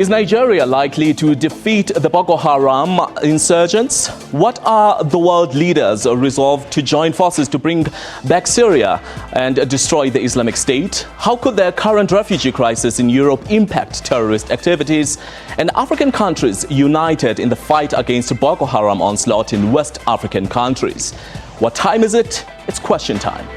Is Nigeria likely to defeat the Boko Haram insurgents? What are the world leaders resolved to join forces to bring back Syria and destroy the Islamic State? How could the current refugee crisis in Europe impact terrorist activities? And African countries united in the fight against Boko Haram onslaught in West African countries. What time is it? It's question time.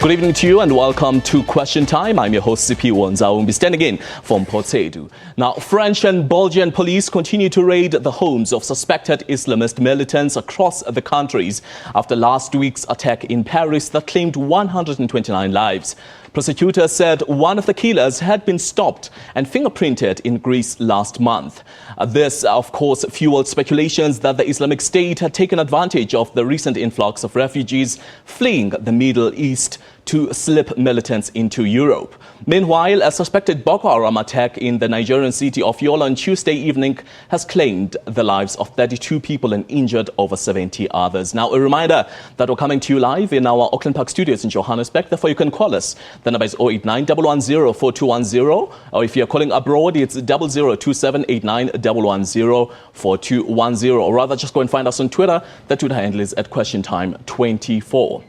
Good evening to you and welcome to Question Time. I'm your host Siphiwo Nzawumbi, standing in for Mpho Tsedu. Now, French and Belgian police continue to raid the homes of suspected Islamist militants across the countries after last week's attack in Paris that claimed 129 lives. Prosecutors said one of the killers had been stopped and fingerprinted in Greece last month. This, of course, fueled speculations that the Islamic State had taken advantage of the recent influx of refugees fleeing the Middle East to slip militants into Europe. Meanwhile, a suspected Boko Haram attack in the Nigerian city of Yola on Tuesday evening has claimed the lives of 32 people and injured over 70 others. Now, a reminder that we're coming to you live in our Auckland Park studios in Johannesburg. Therefore, you can call us. The number is 089 110 4210, or if you're calling abroad, it's 002789 110 4210, or rather just go and find us on Twitter. The Twitter handle is @QuestionTime24.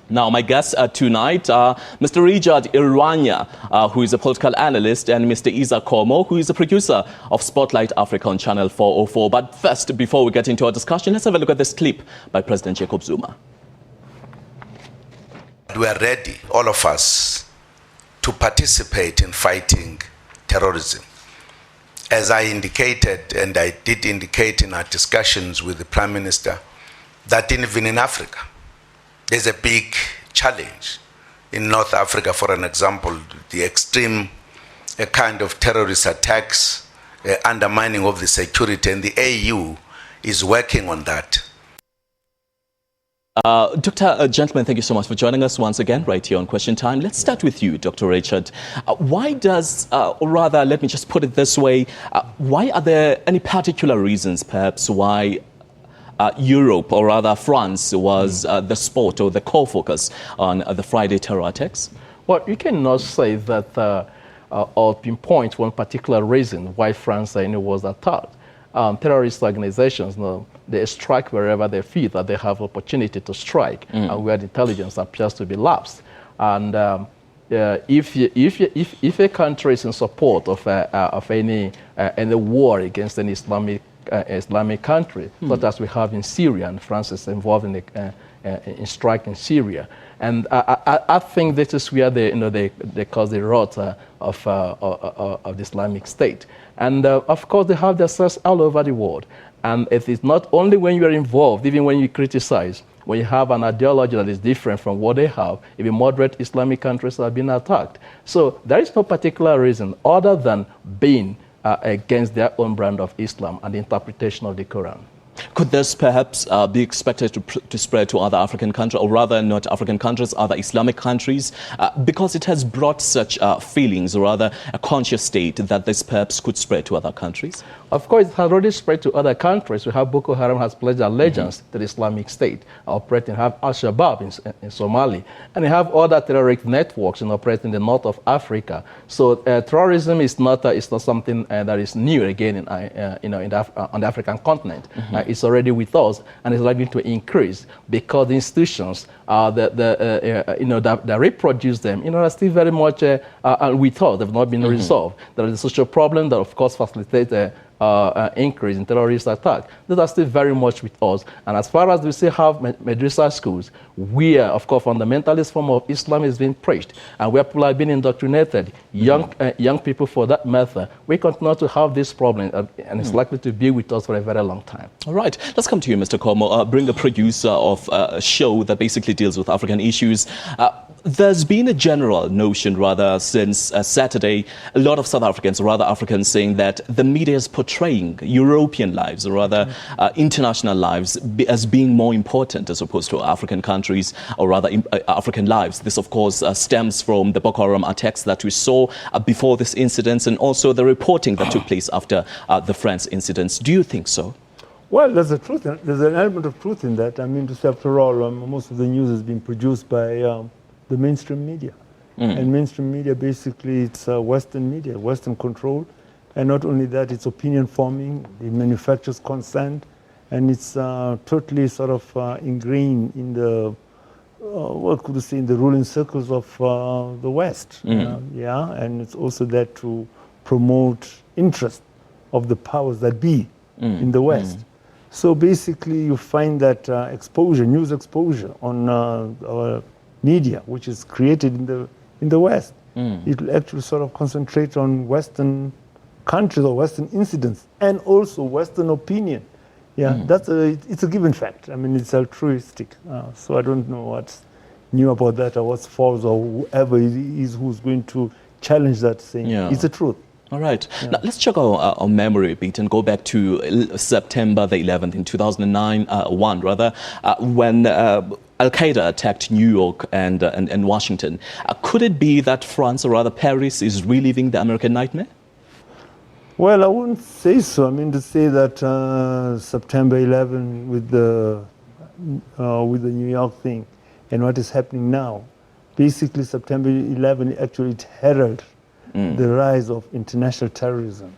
Now, my guests tonight are Mr. Richard Irwanya, who is a political analyst, and Mr. Isa Komo, who is a producer of Spotlight Africa on Channel 404. But first, before we get into our discussion, let's have a look at this clip by President Jacob Zuma. We are ready, all of us, to participate in fighting terrorism. As I indicated, and I did indicate in our discussions with the Prime Minister, that even in Africa, there's a big challenge. In North Africa, for an example, the extreme kind of terrorist attacks, undermining of the security, and the AU is working on that. Gentlemen, thank you so much for joining us once again right here on Question Time. Let's start with you, Dr. Richard. Why does, or rather, let me just put it this way, why are there any particular reasons, perhaps, why Europe, or rather France, was the sport or the core focus on the Friday terror attacks? Well, you cannot say that or pinpoint one particular reason why France was attacked. Terrorist organizations, they strike wherever they feel that they have opportunity to strike, and where the intelligence appears to be lapsed. And if a country is in support of any war against an Islamic country, such as we have in Syria, and France is involved in striking Syria. And I think this is where they cause the rot of the Islamic State. And of course, they have their cells all over the world. And it is not only when you are involved, even when you criticize, when you have an ideology that is different from what they have, even moderate Islamic countries have been attacked. So there is no particular reason other than being against their own brand of Islam and the interpretation of the Quran. Could this perhaps be expected to spread to other African countries, or rather not African countries, other Islamic countries, because it has brought such feelings, or rather a conscious state that this perhaps could spread to other countries? Of course, it has already spread to other countries. We have Boko Haram has pledged allegiance to the Islamic State, operating. Have Al-Shabaab in Somalia, and we have other terrorist networks operating in the north of Africa. So terrorism is not something that is new again on the African continent. It's already with us, and it's likely to increase because the institutions that reproduce them, are still very much with us. They've not been resolved. There is a social problem that, of course, facilitates increase in terrorist attack. Those are still very much with us. And as far as we still have madrasa schools, where, of course, fundamentalist form of Islam is being preached, and where people are being indoctrinated, young people for that matter, we continue to have this problem, and it's likely to be with us for a very long time. All right, let's come to you, Mr. Komo. Bring a producer of a show that basically deals with African issues. There's been a general notion, rather, since Saturday, a lot of South Africans, or rather Africans, saying that the media is portraying European lives, or rather international lives, as being more important as opposed to African countries, or rather African lives. This, of course, stems from the Boko Haram attacks that we saw before this incident, and also the reporting that took place after the France incidents. Do you think so? Well, there's a truth. There's an element of truth in that. I mean, just after all, most of the news has been produced by the mainstream media. And mainstream media, basically, it's Western media, Western control. And not only that, it's opinion forming, it manufactures consent, and it's totally sort of ingrained in the, what could you say, in the ruling circles of the West. Yeah, and it's also there to promote interest of the powers that be in the West. So basically, you find that exposure, news exposure on our media, which is created in the West, it will actually sort of concentrate on Western countries or Western incidents, and also Western opinion. Yeah, it's a given fact. I mean, it's altruistic. So I don't know what's new about that, or what's false, or whoever it is who's going to challenge that saying. It's the truth. All right. Now, let's check our memory a bit and go back to September the 11th in 2009, when Al-Qaeda attacked New York and Washington. Could it be that France, or rather Paris, is reliving the American nightmare? Well, I wouldn't say so. I mean, to say that September 11 with the New York thing and what is happening now, basically September 11 actually heralded the rise of international terrorism,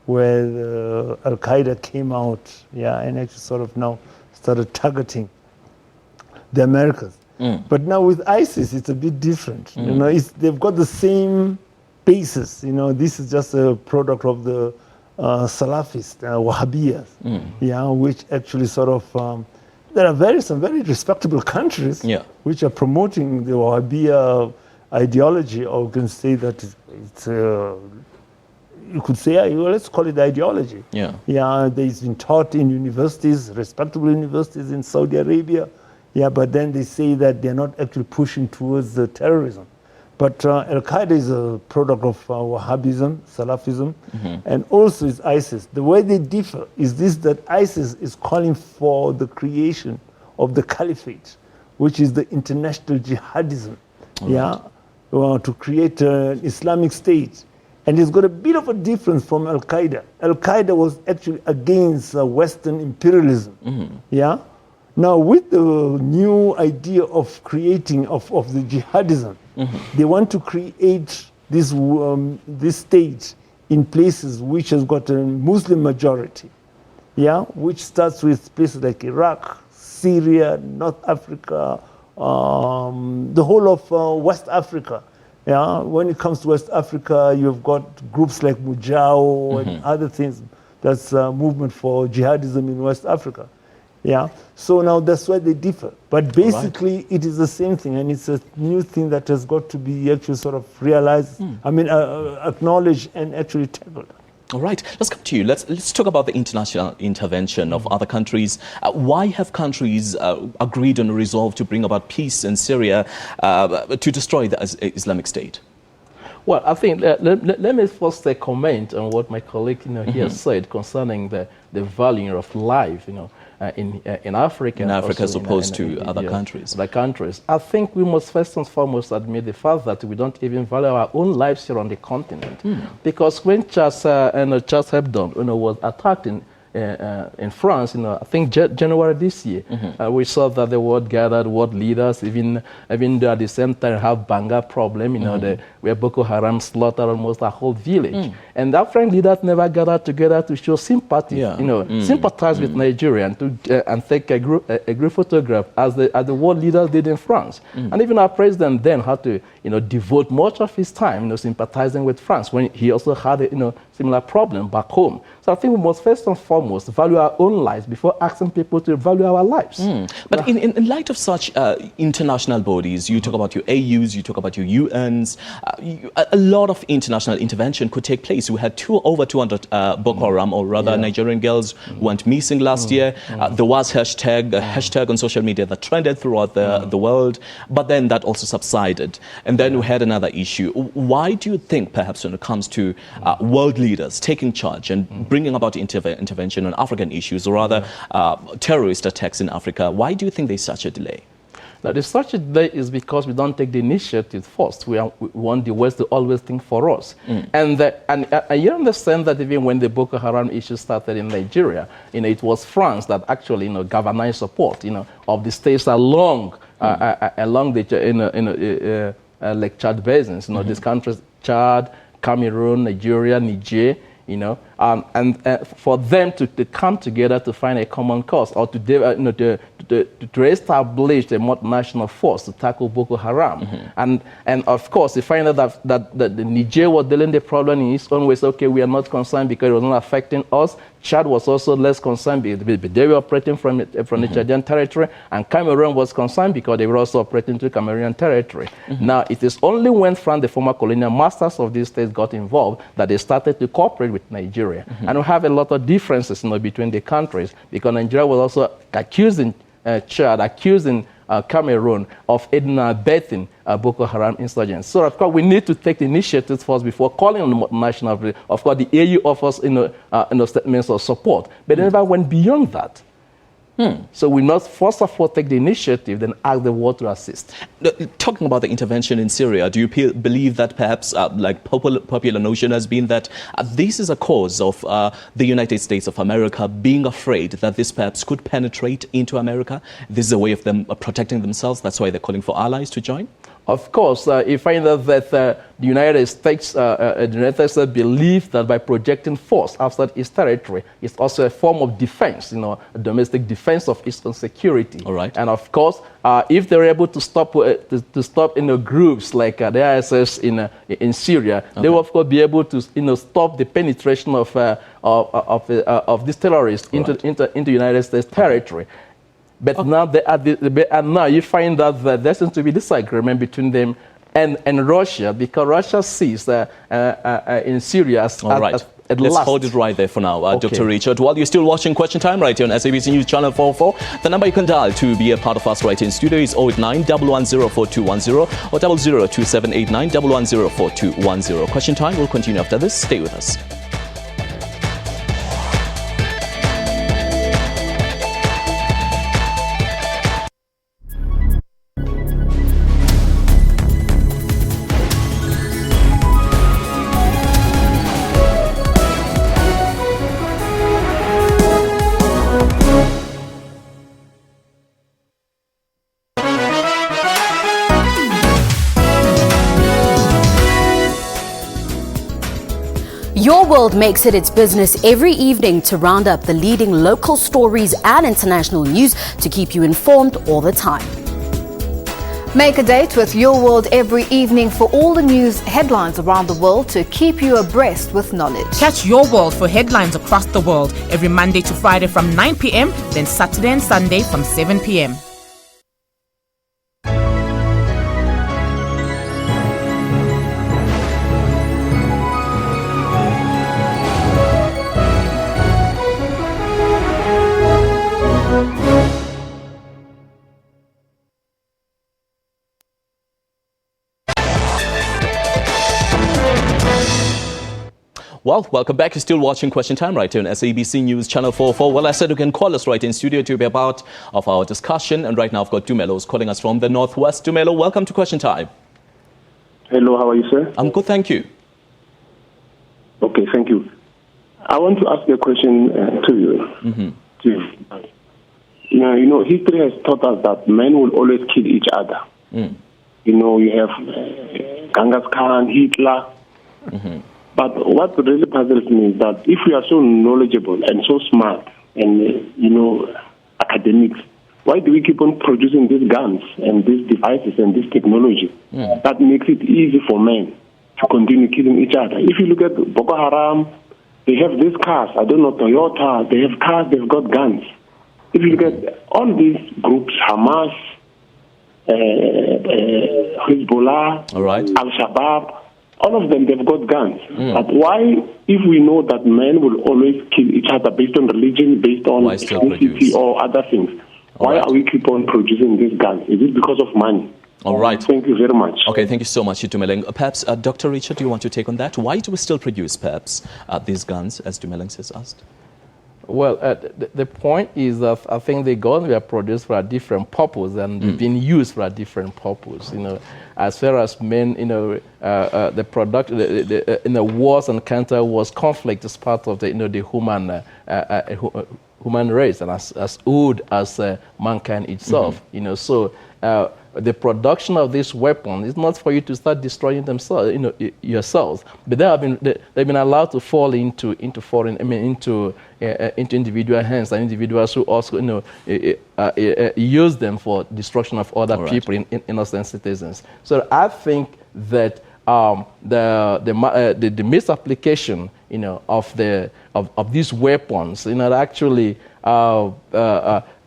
where Al-Qaeda came out, and actually sort of now started targeting the Americans. But now with ISIS, it's a bit different. You know, they've got the same basis. You know, this is just a product of the Salafist Wahhabiyas, which actually sort of there are some very respectable countries which are promoting the Wahhabiyya ideology, or you can say that it's you could say, well, let's call it ideology. It's been taught in universities, respectable universities in Saudi Arabia. But then they say that they're not actually pushing towards the terrorism. But Al-Qaeda is a product of Wahhabism, Salafism, and also is ISIS. The way they differ is this, that ISIS is calling for the creation of the caliphate, which is the international jihadism, to create an Islamic State. And it's got a bit of a difference from Al-Qaeda. Al-Qaeda was actually against Western imperialism, Now, with the new idea of creating of the jihadism, they want to create this state in places which has got a Muslim majority, which starts with places like Iraq, Syria, North Africa, the whole of West Africa. When it comes to West Africa, you've got groups like Mujao and other things. That's a movement for jihadism in West Africa. So now that's why they differ. But basically, it is the same thing, and it's a new thing that has got to be actually sort of realized, acknowledged and actually tackled. All right, let's come to you. Let's talk about the international intervention of other countries. Why have countries agreed on a resolve to bring about peace in Syria to destroy the Islamic State? Well, I think let me first comment on what my colleague here said concerning the value of life, in Africa. In Africa, as opposed to other countries. Other countries. I think we must first and foremost admit the fact that we don't even value our own lives here on the continent. Because when Charles Hebdo, was attacked in France, I think January this year, we saw that the world gathered, world leaders, even though at the same time have Banga problem, where Boko Haram slaughtered almost a whole village. And African leaders never gathered together to show sympathy, sympathize with Nigeria and take a group photograph as the world leaders did in France. And even our president then had to devote much of his time, sympathizing with France when he also had a, similar problem back home. So I think we must first and foremost value our own lives before asking people to value our lives. But in light of such international bodies, you talk about your AUs, you talk about your UNs, a lot of international intervention could take place. We had over 200 Boko Haram, or rather Nigerian girls went missing last year. There was a hashtag on social media that trended throughout the world, but then that also subsided. And then we had another issue. Why do you think, perhaps when it comes to world leaders taking charge and bringing about intervention on African issues, or rather terrorist attacks in Africa, why do you think there's such a delay? Now, the such a delay is because we don't take the initiative first. We want the West to always think for us. And you understand that even when the Boko Haram issue started in Nigeria, it was France that actually galvanized support of the states along the like Chad basins. These countries, Chad, Cameroon, Nigeria, Niger, and for them to come together to find a common cause, or to establish a multinational force to tackle Boko Haram. And of course, they find out that the Niger was dealing the problem in its own ways. Okay, we are not concerned because it was not affecting us. Chad was also less concerned because they were operating from the Chadian territory, and Cameroon was concerned because they were also operating to Cameroonian territory. Now, it is only when France, the former colonial masters of these states, got involved that they started to cooperate with Nigeria. And we have a lot of differences between the countries, because Nigeria was also accusing Chad, accusing Cameroon of aiding and abetting Boko Haram insurgents. So, of course, we need to take the initiative first before calling on the multinational. Of course, the AU offers statements of support, but they never went beyond that. So we must first of all take the initiative, then ask the world to assist. Talking about the intervention in Syria, do you believe that perhaps, like popular notion has been that this is a cause of the United States of America being afraid that this perhaps could penetrate into America? This is a way of them protecting themselves. That's why they're calling for allies to join? Of course, you find out that the United States believe that by projecting force outside its territory, it's also a form of defense, a domestic defense of its own security. All right. And of course, if they're able to stop groups like the ISIS in Syria, they will of course be able to stop the penetration of these terrorists into United States territory. But now now you find out that there seems to be disagreement between them and Russia, because Russia sees in Syria as Let's hold it right there for now, Dr. Richard. While you're still watching Question Time right here on SABC News Channel 44, the number you can dial to be a part of us right here in studio is 089 110 4210 or 002789 110 4210. Question Time will continue after this. Stay with us. Your World makes it its business every evening to round up the leading local stories and international news to keep you informed all the time. Make a date with Your World every evening for all the news headlines around the world to keep you abreast with knowledge. Catch Your World for headlines across the world every Monday to Friday from 9 p.m, then Saturday and Sunday from 7 p.m. Well, welcome back. You're still watching Question Time right here on SABC News Channel 44. Well, I said you can call us right in studio to be a part of our discussion. And right now I've got Dumelo who's calling us from the Northwest. Dumelo, welcome to Question Time. Hello, how are you, sir? I'm good, thank you. Okay, thank you. I want to ask a question to you. You know, history has taught us that men will always kill each other. You know, you have Genghis Khan, Hitler. But what really puzzles me is that if we are so knowledgeable and so smart and, academics, Why do we keep on producing these guns and these devices and this technology that makes it easy for men to continue killing each other? If you look at Boko Haram, they have these cars. I don't know, Toyota. They have cars. They've got guns. If you look at all these groups, Hamas, Hezbollah, Al-Shabaab, all of them, they've got guns. But why, if we know that men will always kill each other based on religion, based on ethnicity or other things, why are we keep on producing these guns? Is it because of money? All right. Thank you very much. Okay, thank you so much, Dumeleng. Perhaps, Dr. Richard, do you want to take on that? Why do we still produce, perhaps, these guns, as Dumeleng has asked? Well, the point is that I think the guns were produced for a different purpose and being used for a different purpose. You know, as far as men, you know, the product, in the wars and counter wars, conflict is part of the, you know, the human race and as old as mankind itself. You know, so the production of this weapon is not for you to start destroying themselves, you know, yourselves. But they've been allowed to fall into foreign, into individual hands, and individuals who also, you know, use them for destruction of other people, innocent citizens. So I think that the misapplication, you know, of these weapons, you know, actually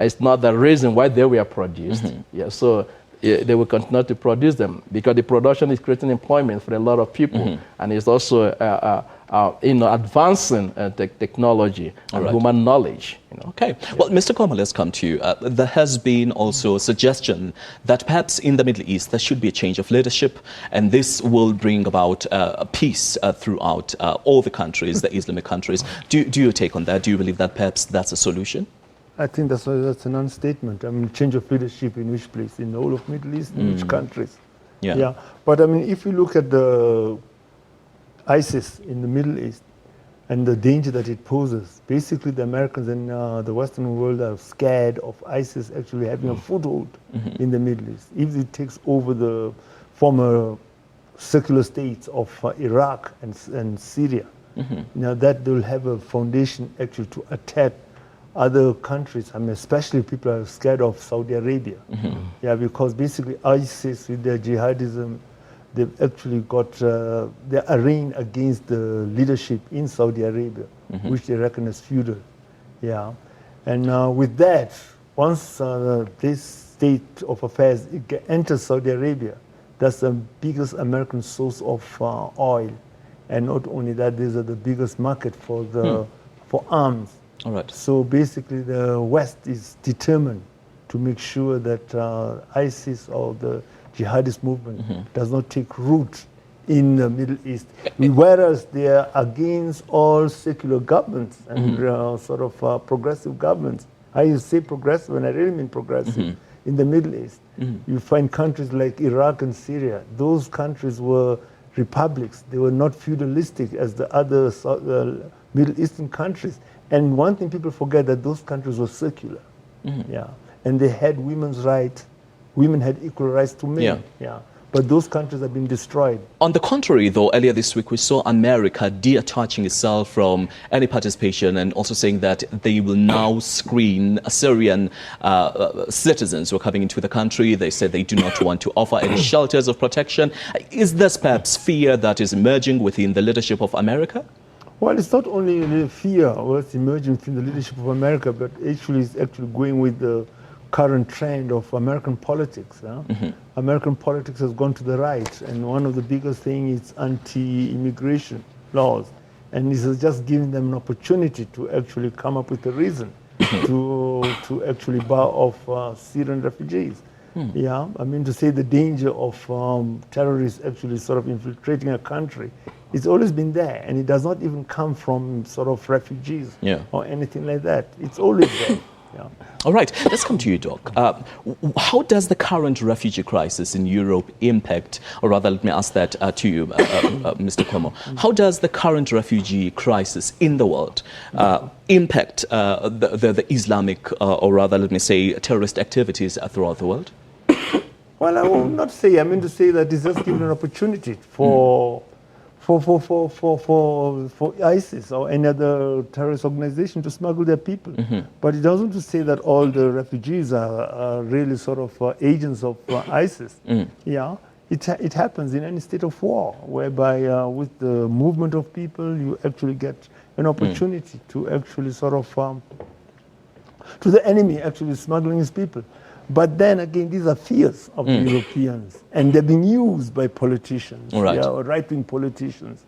is not the reason why they were produced. Yeah, so they will continue to produce them because the production is creating employment for a lot of people, and it's also you know, advancing technology and human knowledge. You know. Okay. Well, Mr. Koma, let's come to you. There has been also a suggestion that perhaps in the Middle East there should be a change of leadership, and this will bring about peace throughout all the countries, the Islamic countries. Do you take on that? Do you believe that perhaps that's a solution? I think that's an understatement. I mean, change of leadership in which place? In the whole of Middle East, in which countries? Yeah. But I mean, if you look at the ISIS in the Middle East and the danger that it poses, basically the Americans and the Western world are scared of ISIS actually having a foothold in the Middle East. If it takes over the former secular states of Iraq and Syria, now that will have a foundation actually to attack other countries. I mean, especially people are scared of Saudi Arabia. Yeah, because basically ISIS with their jihadism, they've actually got, they're arraigned against the leadership in Saudi Arabia, which they reckon as feudal. Yeah, and with that, once this state of affairs enters Saudi Arabia, that's the biggest American source of oil. And not only that, these are the biggest market for the for arms. All right. So basically the West is determined to make sure that ISIS or the jihadist movement does not take root in the Middle East, whereas they are against all secular governments and sort of progressive governments. I say progressive, and I really mean progressive. In the Middle East, you find countries like Iraq and Syria. Those countries were republics. They were not feudalistic as the other Middle Eastern countries. And one thing people forget, that those countries were secular. Yeah, and they had women's rights. Women had equal rights to men. Yeah. But those countries have been destroyed. On the contrary, though, earlier this week we saw America detaching itself from any participation and also saying that they will now screen Syrian citizens who are coming into the country. They said they do not want to offer any shelters of protection. Is this perhaps fear that is emerging within the leadership of America? Well, it's not only the fear what's emerging from the leadership of America, but actually it's actually going with the current trend of American politics. American politics has gone to the right, and one of the biggest things is anti-immigration laws. And this is just giving them an opportunity to actually come up with a reason to actually bar off Syrian refugees. Yeah, I mean, to say the danger of terrorists actually sort of infiltrating a country, it's always been there, and it does not even come from sort of refugees or anything like that. It's always there. Yeah. All right, let's come to you, Doc. How does the current refugee crisis in Europe impact, or rather, let me ask that to you, Mr. Cuomo. How does the current refugee crisis in the world impact the Islamic, or rather, let me say, terrorist activities throughout the world? Well, I will not say. I mean to say that it's just given an opportunity for for ISIS or any other terrorist organization to smuggle their people. But it doesn't say that all the refugees are really sort of agents of ISIS. Yeah, it happens in any state of war, whereby with the movement of people, you actually get an opportunity to actually sort of, to the enemy actually smuggling his people. But then again, these are fears of the Europeans, and they're being used by politicians, right-wing politicians.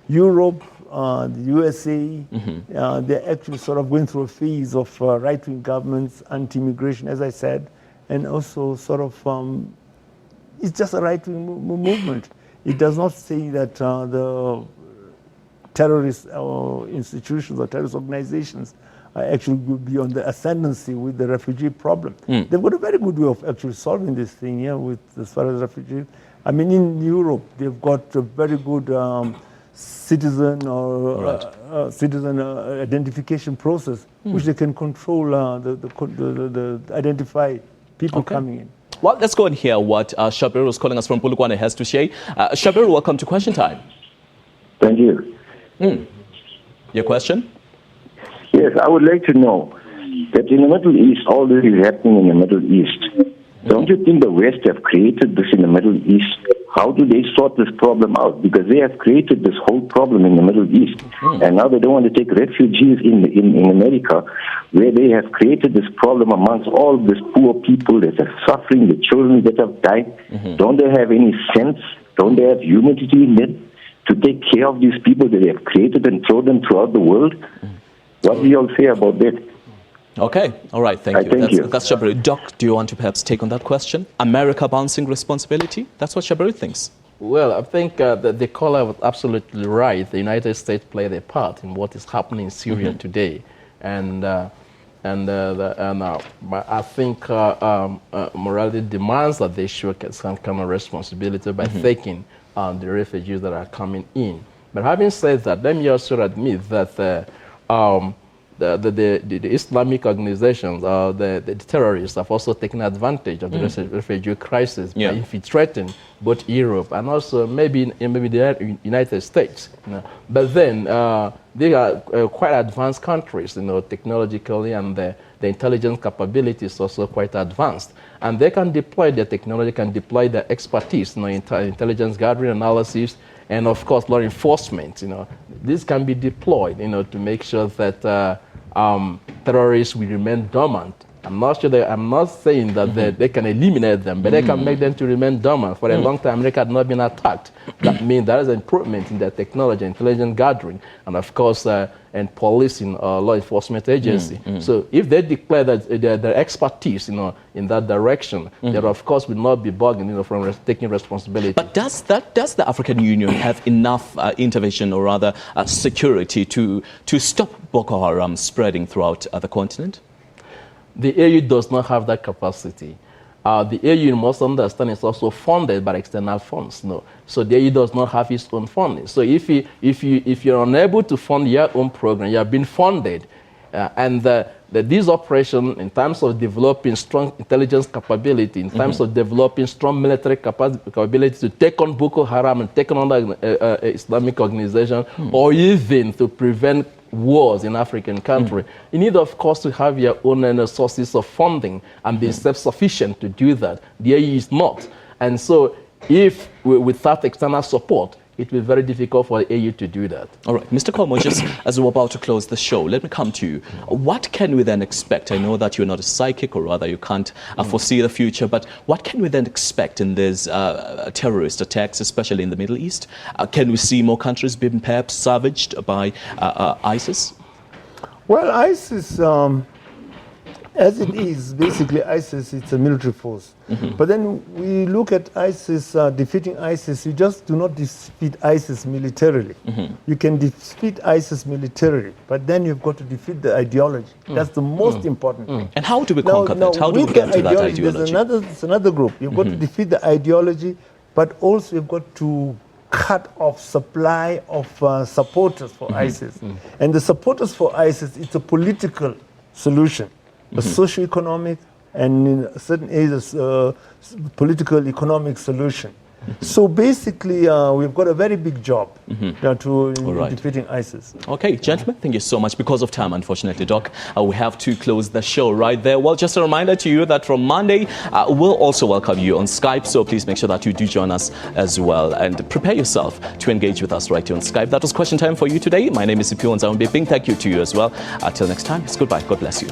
Europe, the USA, they're actually sort of going through a phase of right-wing governments, anti-immigration, as I said, and also sort of, it's just a right-wing movement. It does not say that the terrorist institutions or terrorist organizations actually will be on the ascendancy with the refugee problem. They've got a very good way of actually solving this thing here with as far as refugees. I mean, in Europe, they've got a very good citizen or citizen identification process, which they can control the identify people coming in. Well, let's go and hear what Shabiru, who's calling us from Polokwane, has to say. Shabiru, welcome to Question Time. Thank you. Your question? Yes, I would like to know that in the Middle East, all this is happening in the Middle East. Don't you think the West have created this in the Middle East? How do they sort this problem out? Because they have created this whole problem in the Middle East. And now they don't want to take refugees in America, where they have created this problem amongst all these poor people that are suffering, the children that have died. Don't they have any sense? Don't they have humanity in them to take care of these people that they have created and throw them throughout the world? What do you all say about that? Okay, all right, thank you. That's Shabiru. Doc, do you want to perhaps take on that question? America bouncing responsibility? That's what Shabiru thinks. Well, I think that the caller was absolutely right. The United States played a part in what is happening in Syria today. And I think morality demands that they show some kind of responsibility by taking the refugees that are coming in. But having said that, let me also admit that the Islamic organizations, the terrorists, have also taken advantage of the refugee crisis by infiltrating both Europe and also maybe the United States. But then they are quite advanced countries, technologically, and the intelligence capabilities is also quite advanced. And they can deploy their technology, can deploy their expertise, intelligence gathering, analysis, and of course law enforcement. This can be deployed, to make sure that terrorists will remain dormant. I'm not saying that they can eliminate them, but they can make them to remain dormant. For a long time, America had not been attacked. That means there is an improvement in their technology, intelligence gathering, and of course, and policing, law enforcement agency. So if they declare that their expertise, in that direction, they of course will not be bugging, from taking responsibility. But does the African Union have enough intervention, or rather security, to stop Boko Haram spreading throughout the continent? The AU does not have that capacity. The AU, you must understand, is also funded by external funds. So the AU does not have its own funding. So if you're unable to fund your own program, you have been funded, and this operation, in terms of developing strong intelligence capability, in terms of developing strong military capability to take on Boko Haram and take on other Islamic organization, or even to prevent wars in African country, you need, of course, to have your own sources of funding and be self-sufficient to do that. The AU is not. And so if without external support, it will be very difficult for the AU to do that. All right, Mr. Komo, just as we're about to close the show, let me come to you. What can we then expect? I know that you're not a psychic, or rather you can't foresee the future, but what can we then expect in these terrorist attacks, especially in the Middle East? Can we see more countries being perhaps savaged by ISIS? Well, ISIS, as it is, basically ISIS, it's a military force. But then we look at ISIS, defeating ISIS, you just do not defeat ISIS militarily. You can defeat ISIS militarily, but then you've got to defeat the ideology. That's the most important thing. And how do we conquer that? How do we get to that ideology? There's another group. You've got to defeat the ideology, but also you've got to cut off supply of supporters for ISIS. And the supporters for ISIS, it's a political solution. A socio-economic and in certain areas political economic solution. So basically, we've got a very big job in defeating ISIS. Okay, gentlemen, thank you so much. Because of time, unfortunately, Doc, we have to close the show right there. Well, just a reminder to you that from Monday, we'll also welcome you on Skype. So please make sure that you do join us as well. And prepare yourself to engage with us right here on Skype. That was Question Time for you today. My name is Siphiwo Nzawumbi. Big thank you to you as well. Until next time, it's goodbye. God bless you.